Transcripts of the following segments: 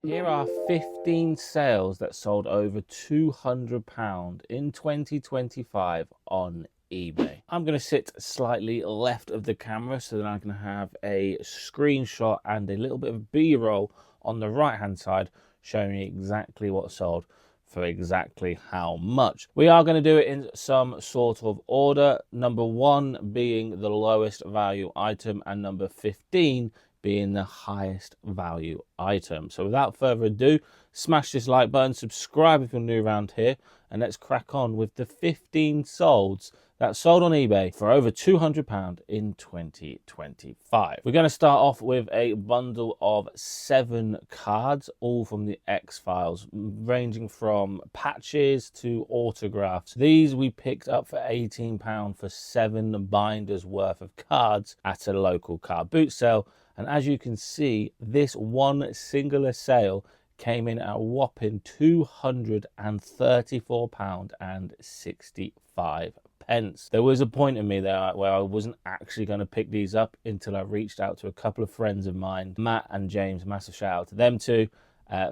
Here are 15 sales that sold over £200 in 2025 on eBay. I'm going to sit slightly left of the camera so that I can have a screenshot and a little bit of B-roll on the right hand side showing me exactly what sold for exactly how much. We are going to do it in some sort of order, number 1 being the lowest value item and number 15 being the highest value item. So without further ado, smash this like button, subscribe if you're new around here, and let's crack on with the 15 solds that sold on eBay for over £200 in 2025. We're going to start off with a bundle of 7 cards, all from the X-Files, ranging from patches to autographs. These we picked up for £18 for 7 binders worth of cards at a local car boot sale. And as you can see, this one singular sale came in at a whopping £234.65. There was a point in me there where I wasn't actually going to pick these up until I reached out to a couple of friends of mine, Matt and James. Massive shout out to them too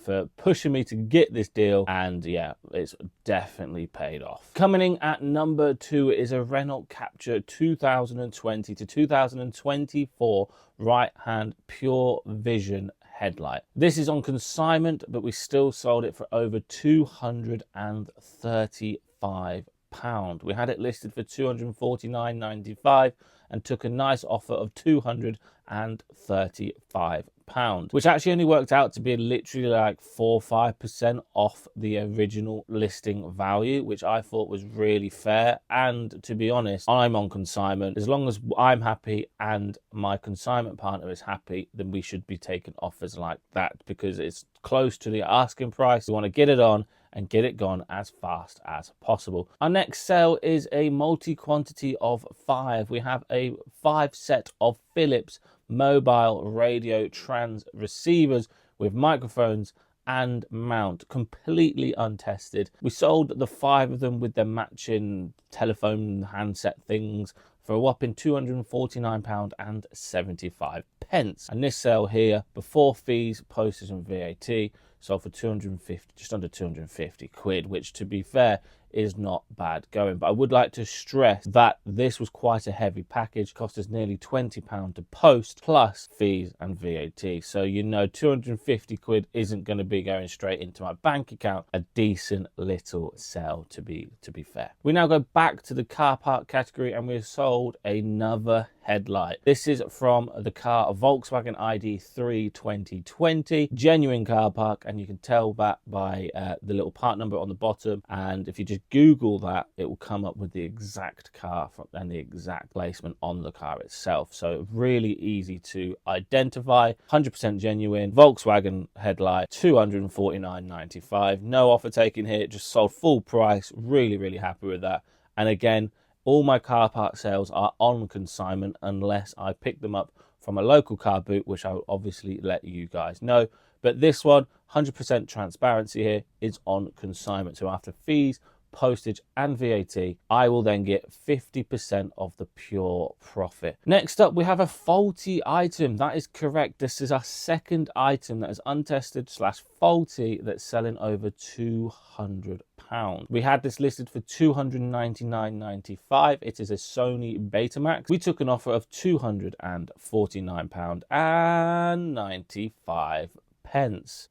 for pushing me to get this deal, and yeah, it's definitely paid off. Coming in at number 2 is a Renault Capture 2020 to 2024 right-hand pure vision headlight. This is on consignment, but we still sold it for over £235. We had it listed for £249.95 and took a nice offer of £235, which actually only worked out to be literally like 4 or 5% off the original listing value, which I thought was really fair. And to be honest, I'm on consignment. As long as I'm happy and my consignment partner is happy, then we should be taking offers like that because it's close to the asking price. We want to get it on and get it gone as fast as possible. Our next sale is a multi-quantity of 5. We have a 5 set of Philips mobile radio trans receivers with microphones and mount, completely untested. We sold the 5 of them with their matching telephone handset things for a whopping £249.75. And this sale here, before fees, postage and VAT, sold for 250, just under 250 quid, which to be fair is not bad going. But I would like to stress that this was quite a heavy package, cost us nearly £20 to post plus fees and VAT. So you know 250 quid isn't going to be going straight into my bank account. A decent little sale to be fair. We now go back to the car park category and we've sold another headlight. This is from the car Volkswagen ID3 2020, genuine car park, and you can tell that by the little part number on the bottom. And if you just Google that, it will come up with the exact car and the exact placement on the car itself. So really easy to identify. 100% genuine Volkswagen headlight, £249.95. No offer taken here, just sold full price. Really happy with that. And again, all my car park sales are on consignment unless I pick them up from a local car boot, which I will obviously let you guys know. But this one, 100% transparency here, is on consignment. So after fees, postage and VAT, I will then get 50% of the pure profit. Next up, we have a faulty item. That is correct. This is our second item that is untested / faulty that's selling over £200. We had this listed for £299.95. It is a Sony Betamax. We took an offer of £249.95.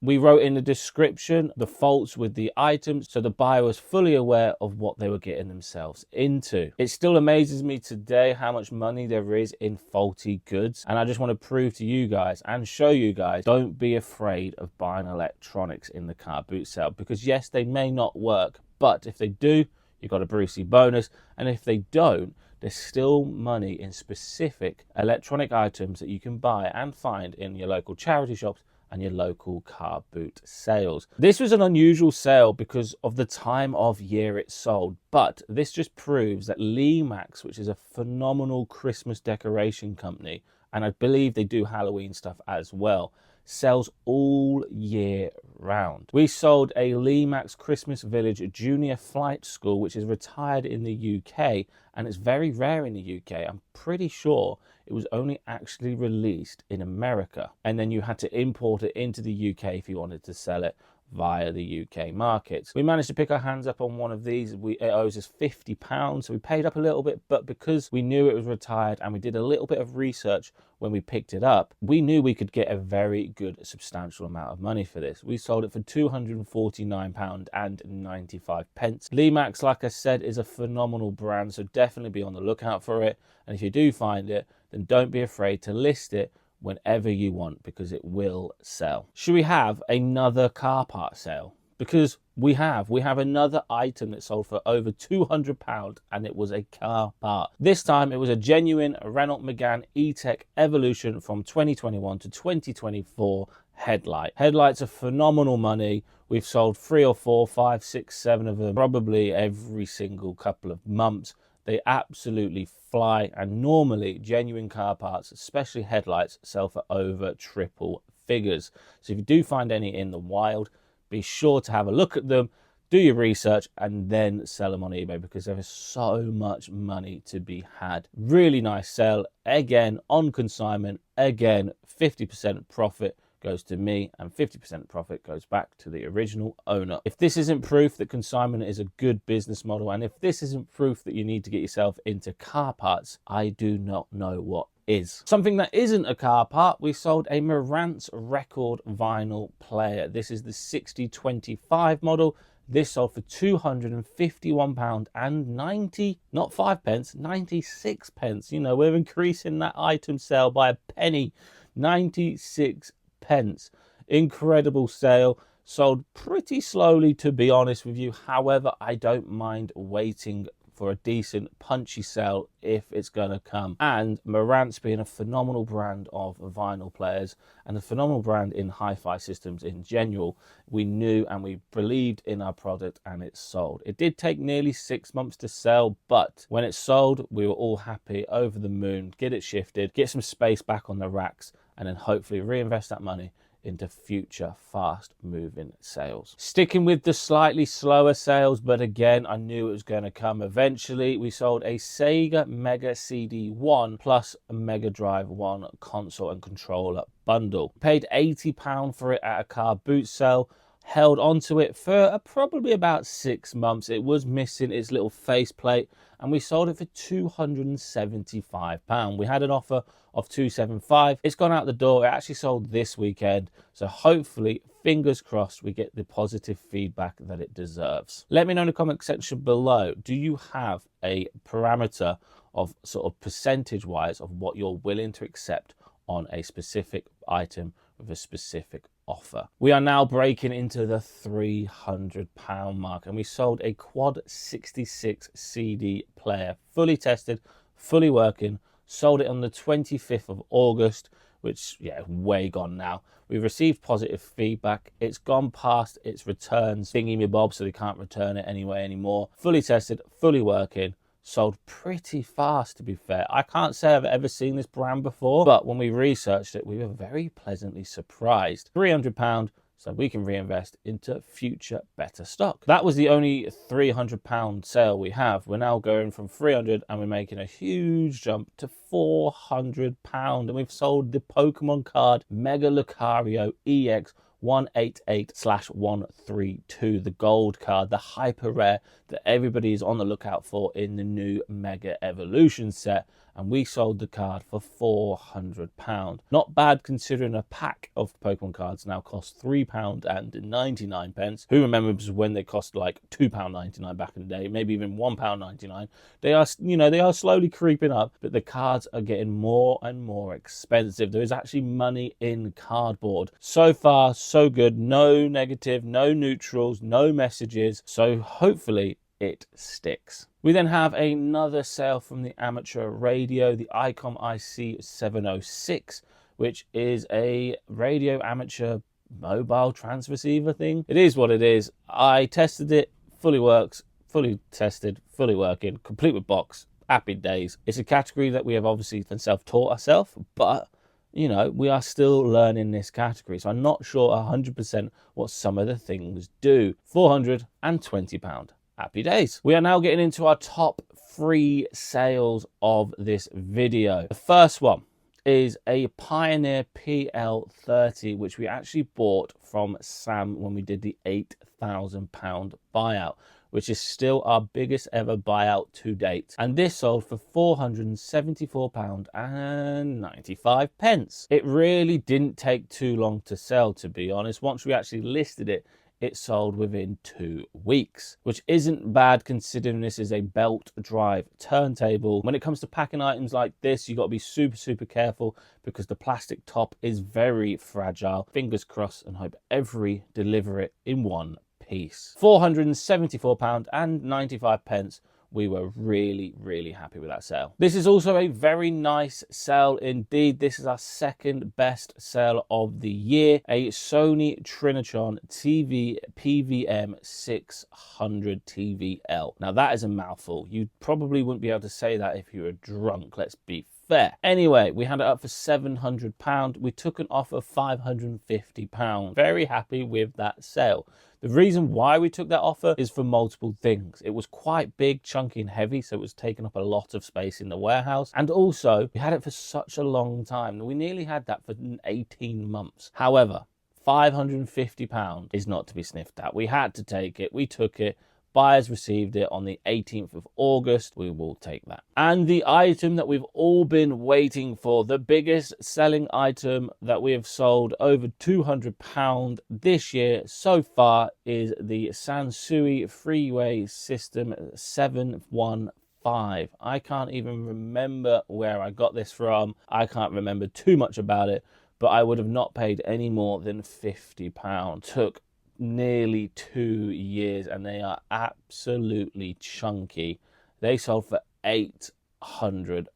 We wrote in the description the faults with the items, so the buyer was fully aware of what they were getting themselves into. It still amazes me today how much money there is in faulty goods, and I just want to prove to you guys and show you guys, don't be afraid of buying electronics in the car boot sale, because yes, they may not work, but if they do, you've got a Brucey bonus, and if they don't, there's still money in specific electronic items that you can buy and find in your local charity shops and your local car boot sales. This was an unusual sale because of the time of year it sold, but this just proves that Lemax, which is a phenomenal Christmas decoration company, and I believe they do Halloween stuff as well, sells all year RummageAround. We sold a Lemax Christmas Village Junior Flight School, which is retired in the UK, and it's very rare in the UK. I'm pretty sure it was only actually released in America, and then you had to import it into the UK if you wanted to sell it via the UK markets. We managed to pick our hands up on one of these. It owes us £50, so we paid up a little bit, but because we knew it was retired and we did a little bit of research when we picked it up, we knew we could get a very good substantial amount of money for this. We sold it for £249.95. Lemax, like I said, is a phenomenal brand, so definitely be on the lookout for it, and if you do find it, then don't be afraid to list it whenever you want, because it will sell. Should we have another car part sale? Because we have another item that sold for over £200, and it was a car part. This time it was a genuine Renault Megane E-Tech Evolution from 2021 to 2024 headlight. Headlights are phenomenal money. We've sold 3 or 4, 5, 6, 7 of them probably every single couple of months. They absolutely fly, and normally genuine car parts, especially headlights, sell for over triple figures. So if you do find any in the wild, be sure to have a look at them, do your research, and then sell them on eBay, because there is so much money to be had. Really nice sale, again on consignment, again 50% profit goes to me and 50% profit goes back to the original owner. If this isn't proof that consignment is a good business model, and if this isn't proof that you need to get yourself into car parts, I do not know what is. Something that isn't a car part, we sold a Marantz record vinyl player. This is the 6025 model. This sold for £251.90, not 5 pence, 96 pence. You know, we're increasing that item sale by a penny. 96 pence. Incredible sale. Sold pretty slowly, to be honest with you. However, I don't mind waiting for a decent punchy sale if it's gonna come. And Marantz being a phenomenal brand of vinyl players and a phenomenal brand in hi-fi systems in general, we knew and we believed in our product, and it sold. It did take nearly 6 months to sell, but when it sold, we were all happy, over the moon, get it shifted, get some space back on the racks, and then hopefully reinvest that money into future fast moving sales. Sticking with the slightly slower sales, but again, I knew it was going to come eventually. We sold a Sega Mega CD1 plus a Mega Drive 1 console and controller bundle. Paid £80 for it at a car boot sale. Held onto it for probably about 6 months. It was missing its little faceplate, and we sold it for £275. We had an offer of £275. It's gone out the door. It actually sold this weekend, so hopefully, fingers crossed, we get the positive feedback that it deserves. Let me know in the comment section below, do you have a parameter of sort of percentage wise of what you're willing to accept on a specific item with a specific offer? We are now breaking into the £300 mark, and we sold a Quad 66 CD player, fully tested, fully working. Sold it on the 25th of August, which, yeah, way gone now. We've received positive feedback. It's gone past its returns thingy-me-bob, so they can't return it anyway anymore. Fully tested, fully working. Sold pretty fast, to be fair. I can't say I've ever seen this brand before, but when we researched it, we were very pleasantly surprised. £300, so we can reinvest into future better stock. That was the only £300 sale we have. We're now going from 300 and we're making a huge jump to £400, and we've sold the Pokemon card Mega Lucario EX 188/132, the gold card, the hyper rare that everybody is on the lookout for in the new Mega Evolution set, and we sold the card for £400. Not bad, considering a pack of Pokemon cards now costs £3.99. Who remembers when they cost like £2.99 back in the day, maybe even £1.99? They are, you know, they are slowly creeping up, but the cards are getting more and more expensive. There is actually money in cardboard. So far, so good. No negative, no neutrals, no messages. So hopefully it sticks. We then have another sale from the amateur radio, the ICOM IC706, which is a radio amateur mobile transceiver thing. It is what it is. I tested it, fully works, fully tested, fully working, complete with box, happy days. It's a category that we have obviously self-taught ourselves, but you know, we are still learning this category. So I'm not sure 100% what some of the things do. £420. Happy days. We are now getting into our top 3 sales of this video. The first one is a Pioneer PL30, which we actually bought from Sam when we did the £8,000 buyout, which is still our biggest ever buyout to date. And this sold for £474.95. It really didn't take too long to sell, to be honest. Once we actually listed it, it sold within 2 weeks, which isn't bad considering this is a belt drive turntable. When it comes to packing items like this, you got to be super careful because the plastic top is very fragile. Fingers crossed and hope every deliver it in one piece. £474.95. We were really happy with that sale. This is also a very nice sale indeed. This is our second best sale of the year. A Sony Trinitron TV PVM 600 TVL. Now that is a mouthful. You probably wouldn't be able to say that if you were drunk, let's be fair. Anyway, we had it up for £700. We took an offer of £550. Very happy with that sale. The reason why we took that offer is for multiple things. It was quite big, chunky and heavy, so it was taking up a lot of space in the warehouse. And also, we had it for such a long time. We nearly had that for 18 months. However, £550 is not to be sniffed at. We had to take it. We took it. Buyers received it on the 18th of August. We will take that. And the item that we've all been waiting for, the biggest selling item that we have sold over £200 this year so far, is the Sansui Freeway System 715. I can't even remember where I got this from. I can't remember too much about it, but I would have not paid any more than £50. Took nearly 2 years and they are absolutely chunky. They sold for £800.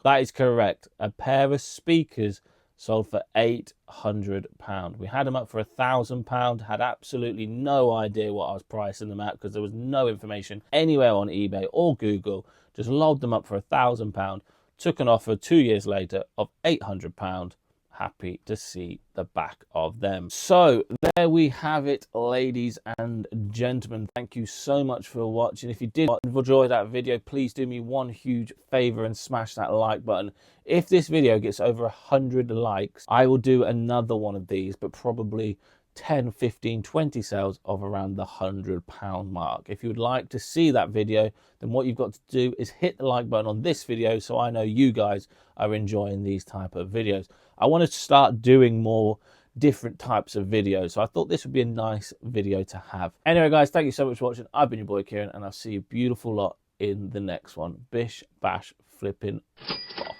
That is correct. A pair of speakers sold for £800. We had them up for £1,000. Had absolutely no idea what I was pricing them at because there was no information anywhere on eBay or Google. Just logged them up for £1,000. Took an offer 2 years later of £800. Happy to see the back of them. So there we have it, ladies and gentlemen. Thank you so much for watching. If you did enjoy that video, please do me one huge favor and smash that like button. If this video gets over 100 likes, I will do another one of these, but probably 10, 15, 20 sales of around the £100 mark. If you would like to see that video, then what you've got to do is hit the like button on this video so I know you guys are enjoying these type of videos. I wanted to start doing more different types of videos, so I thought this would be a nice video to have. Anyway guys, thank you so much for watching. I've been your boy Kieran and I'll see you beautiful lot in the next one. Bish bash flipping bosh.